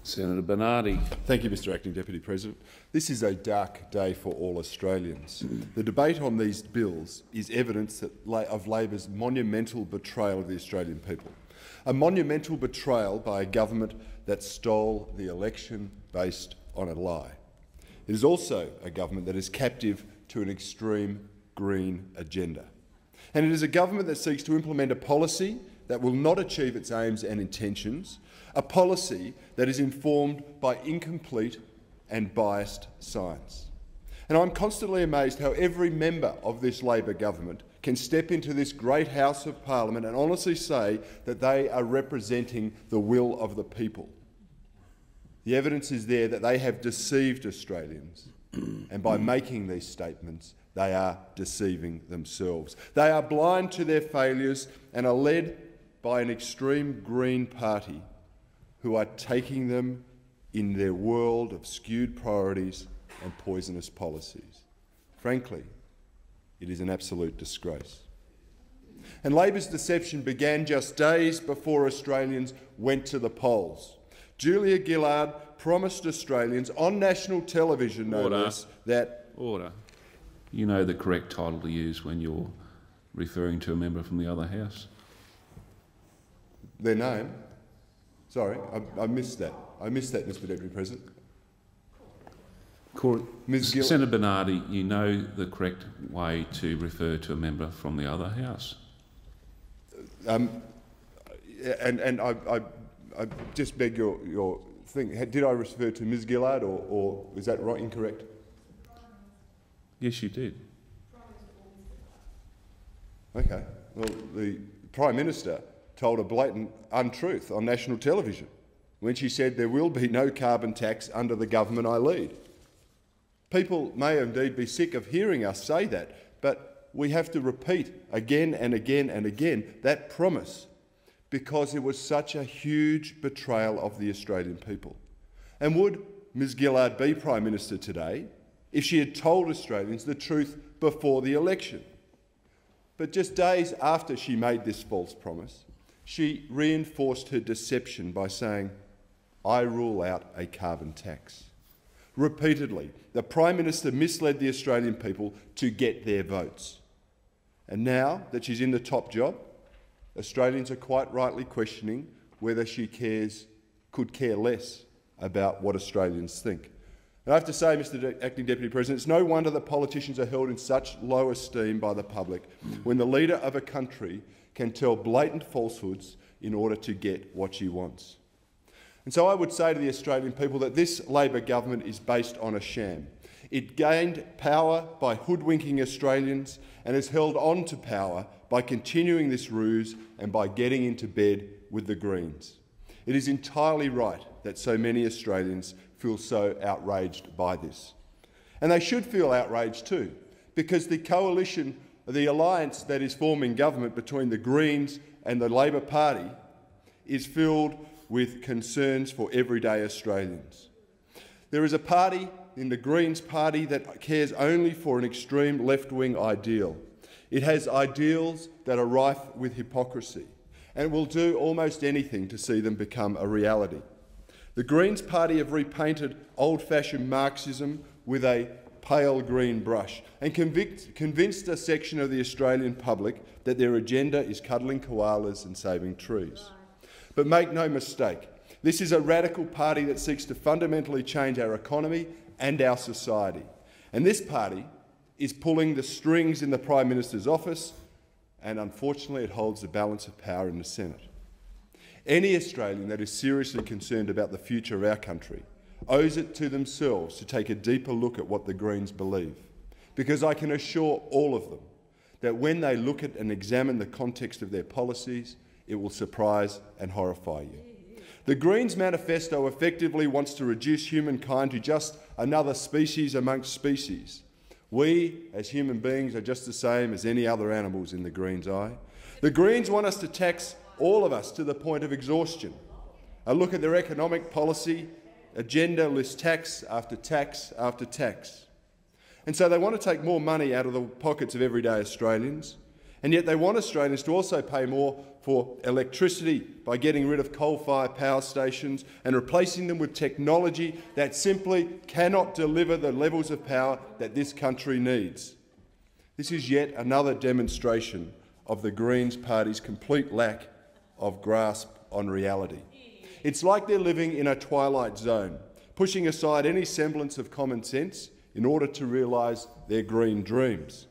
Senator Bernardi. Thank you, Mr Acting Deputy President. This is a dark day for all Australians. The debate on these bills is evidence of Labor's monumental betrayal of the Australian people. A monumental betrayal by a government that stole the election based on a lie. It is also a government that is captive to an extreme green agenda. And it is a government that seeks to implement a policy that will not achieve its aims and intentions, a policy that is informed by incomplete and biased science. And I'm constantly amazed how every member of this Labor government can step into this great House of Parliament and honestly say that they are representing the will of the people. The evidence is there that they have deceived Australians, and by making these statements, they are deceiving themselves. They are blind to their failures and are led by an extreme Green Party who are taking them in their world of skewed priorities and poisonous policies. Frankly, it is an absolute disgrace. And Labor's deception began just days before Australians went to the polls. Julia Gillard promised Australians on national television, no less, that— Order. You know the correct title to use when you're referring to a member from the other House. Their name? Sorry, I missed that. I missed that, Mr Deputy President. Senator Bernardi, you know the correct way to refer to a member from the other House. I just beg your thing. Did I refer to Ms Gillard, or is that right? Incorrect? Yes, you did. Okay. Well, the Prime Minister told a blatant untruth on national television when she said there will be no carbon tax under the government I lead. People may indeed be sick of hearing us say that, but we have to repeat again and again and again that promise because it was such a huge betrayal of the Australian people. And would Ms Gillard be Prime Minister today if she had told Australians the truth before the election? But just days after she made this false promise, she reinforced her deception by saying, "I rule out a carbon tax." Repeatedly, the Prime Minister misled the Australian people to get their votes. And now that she's in the top job, Australians are quite rightly questioning whether she could care less about what Australians think. And I have to say, Mr Acting Deputy President, it's no wonder that politicians are held in such low esteem by the public when the leader of a country can tell blatant falsehoods in order to get what she wants. And so I would say to the Australian people that this Labor government is based on a sham. It gained power by hoodwinking Australians and has held on to power by continuing this ruse and by getting into bed with the Greens. It is entirely right that so many Australians feel so outraged by this. And they should feel outraged too, because the coalition, the alliance that is forming government between the Greens and the Labor Party is filled with concerns for everyday Australians. There is a party in the Greens party that cares only for an extreme left-wing ideal. It has ideals that are rife with hypocrisy and will do almost anything to see them become a reality. The Greens party have repainted old-fashioned Marxism with a pale green brush and convinced a section of the Australian public that their agenda is cuddling koalas and saving trees. But make no mistake, this is a radical party that seeks to fundamentally change our economy and our society. And this party is pulling the strings in the Prime Minister's office, and unfortunately it holds the balance of power in the Senate. Any Australian that is seriously concerned about the future of our country owes it to themselves to take a deeper look at what the Greens believe, because I can assure all of them that when they look at and examine the context of their policies, it will surprise and horrify you. The Greens manifesto effectively wants to reduce humankind to just another species amongst species. We, as human beings, are just the same as any other animals in the Greens' eye. The Greens want us to tax all of us to the point of exhaustion. A look at their economic policy agenda lists tax after tax after tax. And so they want to take more money out of the pockets of everyday Australians, and yet they want Australians to also pay more for electricity by getting rid of coal-fired power stations and replacing them with technology that simply cannot deliver the levels of power that this country needs. This is yet another demonstration of the Greens Party's complete lack of grasp on reality. It's like they're living in a twilight zone, pushing aside any semblance of common sense in order to realise their green dreams.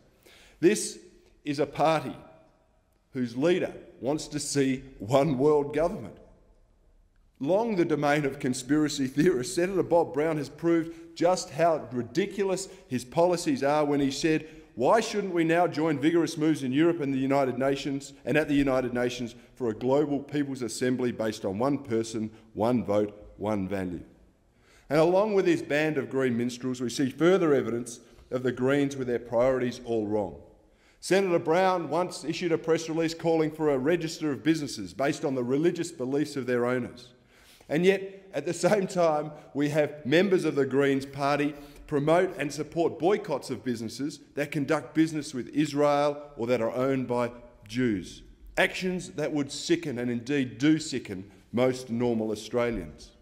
This is a party whose leader wants to see one world government. Long the domain of conspiracy theorists, Senator Bob Brown has proved just how ridiculous his policies are when he said, "Why shouldn't we now join vigorous moves in Europe and the United Nations and at the United Nations for a global people's assembly based on one person, one vote, one value?" And along with his band of green minstrels, we see further evidence of the Greens with their priorities all wrong. Senator Brown once issued a press release calling for a register of businesses based on the religious beliefs of their owners. And yet, at the same time, we have members of the Greens Party promote and support boycotts of businesses that conduct business with Israel or that are owned by Jews. Actions that would sicken, and indeed do sicken, most normal Australians.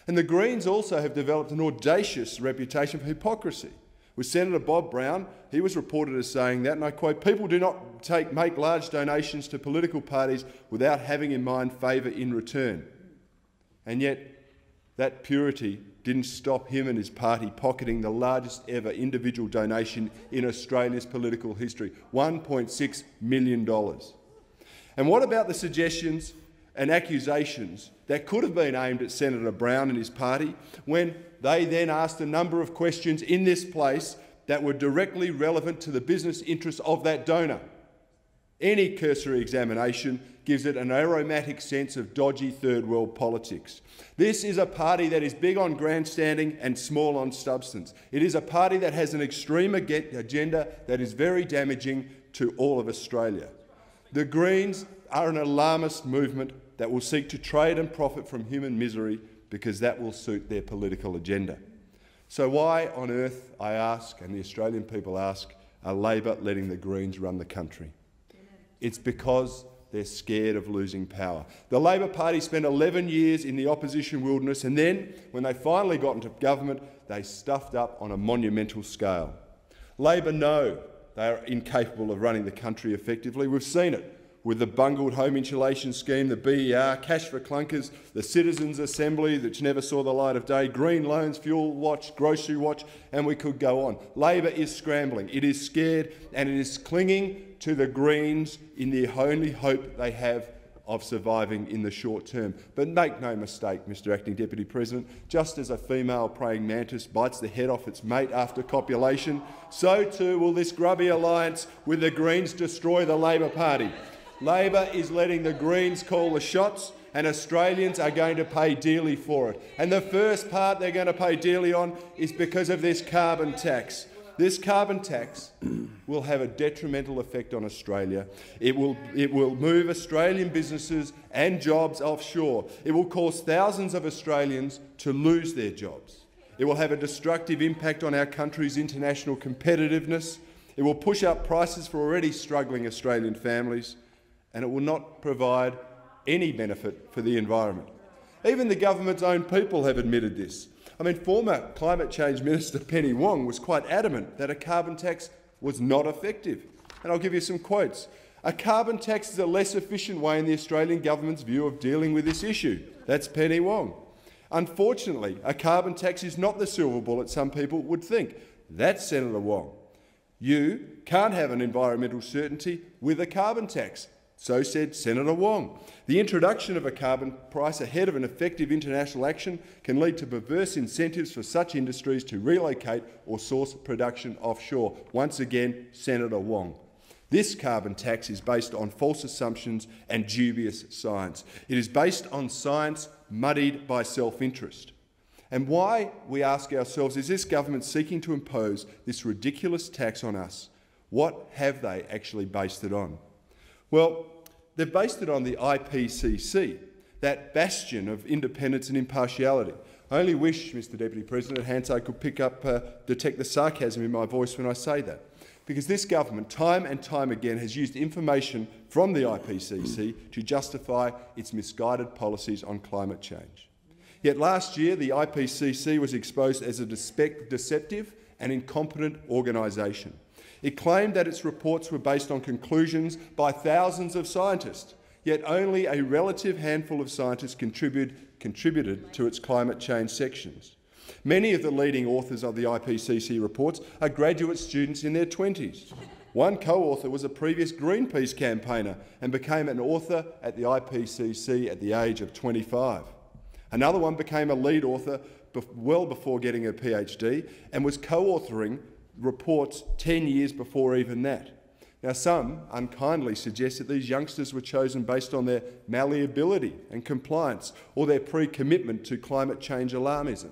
And the Greens also have developed an audacious reputation for hypocrisy. With Senator Bob Brown, he was reported as saying that, and I quote, "People do not make large donations to political parties without having in mind favour in return." And yet, that purity didn't stop him and his party pocketing the largest ever individual donation in Australia's political history, $1.6 million. And what about the suggestions and accusations that could have been aimed at Senator Brown and his party when they then asked a number of questions in this place that were directly relevant to the business interests of that donor? Any cursory examination gives it an aromatic sense of dodgy third world politics. This is a party that is big on grandstanding and small on substance. It is a party that has an extreme agenda that is very damaging to all of Australia. The Greens are an alarmist movement that will seek to trade and profit from human misery because that will suit their political agenda. So why on earth, I ask, and the Australian people ask, are Labor letting the Greens run the country? It's because they're scared of losing power. The Labor Party spent 11 years in the opposition wilderness, and then, when they finally got into government, they stuffed up on a monumental scale. Labor know they are incapable of running the country effectively. We've seen it with the bungled home insulation scheme, the BER, cash for clunkers, the Citizens' Assembly, which never saw the light of day, green loans, fuel watch, grocery watch, and we could go on. Labor is scrambling, it is scared, and it is clinging to the Greens in the only hope they have of surviving in the short term. But make no mistake, Mr Acting Deputy President, just as a female praying mantis bites the head off its mate after copulation, so too will this grubby alliance with the Greens destroy the Labor Party. Labor is letting the Greens call the shots, and Australians are going to pay dearly for it. And the first part they're going to pay dearly on is because of this carbon tax. This carbon tax will have a detrimental effect on Australia. It will move Australian businesses and jobs offshore. It will cause thousands of Australians to lose their jobs. It will have a destructive impact on our country's international competitiveness. It will push up prices for already struggling Australian families, and it will not provide any benefit for the environment. Even the government's own people have admitted this. I mean, former Climate Change Minister Penny Wong was quite adamant that a carbon tax was not effective. And I'll give you some quotes. "A carbon tax is a less efficient way in the Australian government's view of dealing with this issue." That's Penny Wong. "Unfortunately, a carbon tax is not the silver bullet some people would think." That's Senator Wong. "You can't have an environmental certainty with a carbon tax." So said Senator Wong. "The introduction of a carbon price ahead of an effective international action can lead to perverse incentives for such industries to relocate or source production offshore." Once again, Senator Wong. "This carbon tax is based on false assumptions and dubious science. It is based on science muddied by self-interest." And why, we ask ourselves, is this government seeking to impose this ridiculous tax on us? What have they actually based it on? Well, they've based it on the IPCC, that bastion of independence and impartiality. I only wish, Mr Deputy President, Hansard could detect the sarcasm in my voice when I say that. Because this government, time and time again, has used information from the IPCC to justify its misguided policies on climate change. Yet last year, the IPCC was exposed as a deceptive and incompetent organisation. It claimed that its reports were based on conclusions by thousands of scientists, yet only a relative handful of scientists contributed to its climate change sections. Many of the leading authors of the IPCC reports are graduate students in their 20s. One co-author was a previous Greenpeace campaigner and became an author at the IPCC at the age of 25. Another one became a lead author well before getting her PhD and was co-authoring reports 10 years before even that. Now, some unkindly suggest that these youngsters were chosen based on their malleability and compliance or their pre-commitment to climate change alarmism.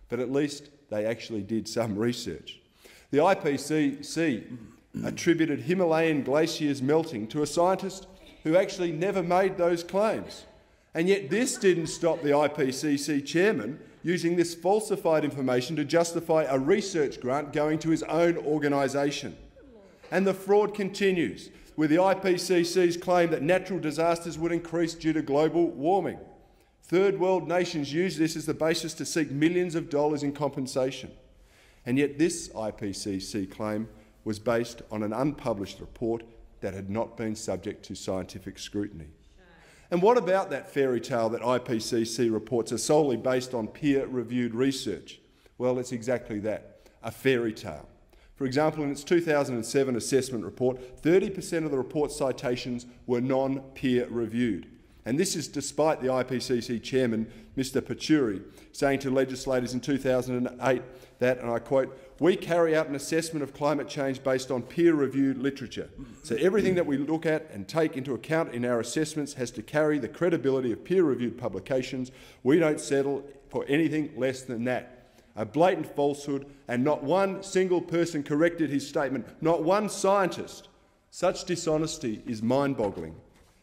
But at least they actually did some research. The IPCC attributed Himalayan glaciers melting to a scientist who actually never made those claims. And yet this didn't stop the IPCC chairman using this falsified information to justify a research grant going to his own organisation. And the fraud continues, with the IPCC's claim that natural disasters would increase due to global warming. Third world nations use this as the basis to seek millions of dollars in compensation. And yet this IPCC claim was based on an unpublished report that had not been subject to scientific scrutiny. And what about that fairy tale that IPCC reports are solely based on peer-reviewed research? Well, it's exactly that, a fairy tale. For example, in its 2007 assessment report, 30% of the report's citations were non-peer reviewed. And this is despite the IPCC chairman, Mr Pachauri, saying to legislators in 2008 that, and I quote, "We carry out an assessment of climate change based on peer-reviewed literature. So everything that we look at and take into account in our assessments has to carry the credibility of peer-reviewed publications. We don't settle for anything less than that." A blatant falsehood, and not one single person corrected his statement, not one scientist. Such dishonesty is mind-boggling.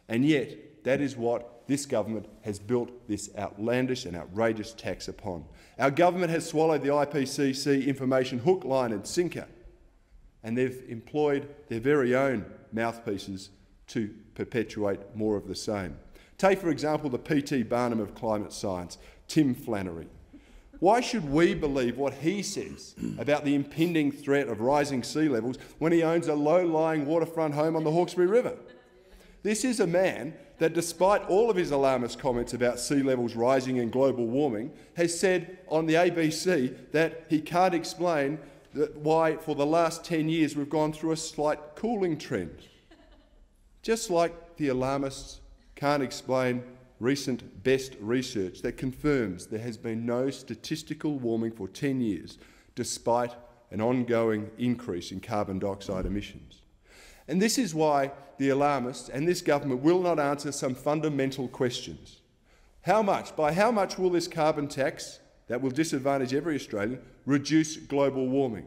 And yet, that is what this government has built this outlandish and outrageous tax upon. Our government has swallowed the IPCC information hook, line and sinker, and they've employed their very own mouthpieces to perpetuate more of the same. Take, for example, the P.T. Barnum of climate science, Tim Flannery. Why should we believe what he says about the impending threat of rising sea levels when he owns a low-lying waterfront home on the Hawkesbury River? This is a man that, despite all of his alarmist comments about sea levels rising and global warming, has said on the ABC that he can't explain why for the last 10 years we've gone through a slight cooling trend. Just like the alarmists can't explain recent best research that confirms there has been no statistical warming for 10 years, despite an ongoing increase in carbon dioxide emissions. And this is why the alarmists and this government will not answer some fundamental questions. By how much will this carbon tax, that will disadvantage every Australian, reduce global warming?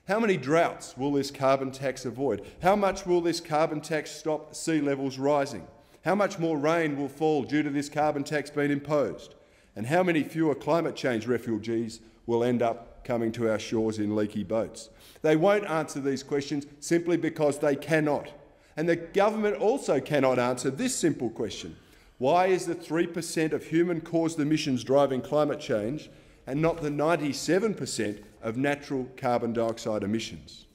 How many droughts will this carbon tax avoid? How much will this carbon tax stop sea levels rising? How much more rain will fall due to this carbon tax being imposed? And how many fewer climate change refugees will end up coming to our shores in leaky boats? They won't answer these questions simply because they cannot. And the government also cannot answer this simple question. Why is the 3% of human-caused emissions driving climate change and not the 97% of natural carbon dioxide emissions?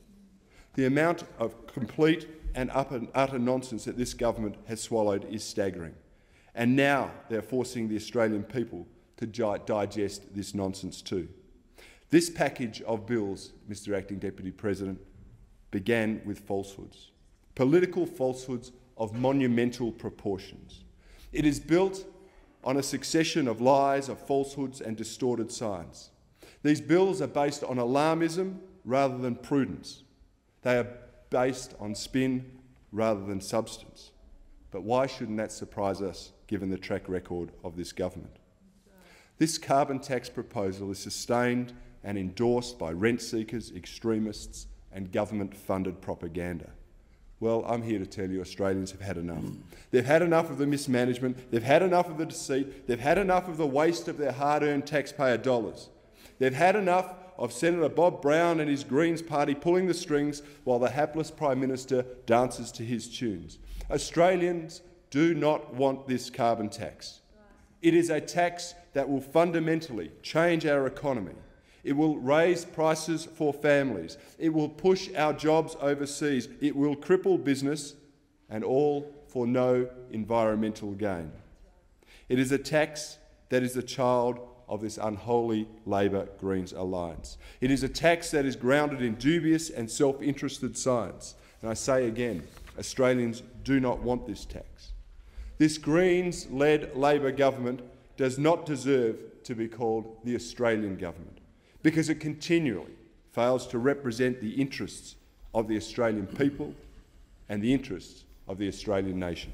The amount of complete and utter nonsense that this government has swallowed is staggering. And now they're forcing the Australian people to digest this nonsense too. This package of bills, Mr Acting Deputy President, began with falsehoods, political falsehoods of monumental proportions. It is built on a succession of lies, of falsehoods and distorted science. These bills are based on alarmism rather than prudence. They are based on spin rather than substance. But why shouldn't that surprise us, given the track record of this government? This carbon tax proposal is sustained and endorsed by rent seekers, extremists and government-funded propaganda. Well, I'm here to tell you Australians have had enough. They've had enough of the mismanagement, they've had enough of the deceit, they've had enough of the waste of their hard-earned taxpayer dollars. They've had enough of Senator Bob Brown and his Greens party pulling the strings while the hapless Prime Minister dances to his tunes. Australians do not want this carbon tax. It is a tax that will fundamentally change our economy. It will raise prices for families. It will push our jobs overseas. It will cripple business, and all for no environmental gain. It is a tax that is the child of this unholy Labor-Greens alliance. It is a tax that is grounded in dubious and self-interested science. And I say again, Australians do not want this tax. This Greens-led Labor government does not deserve to be called the Australian government because it continually fails to represent the interests of the Australian people and the interests of the Australian nation.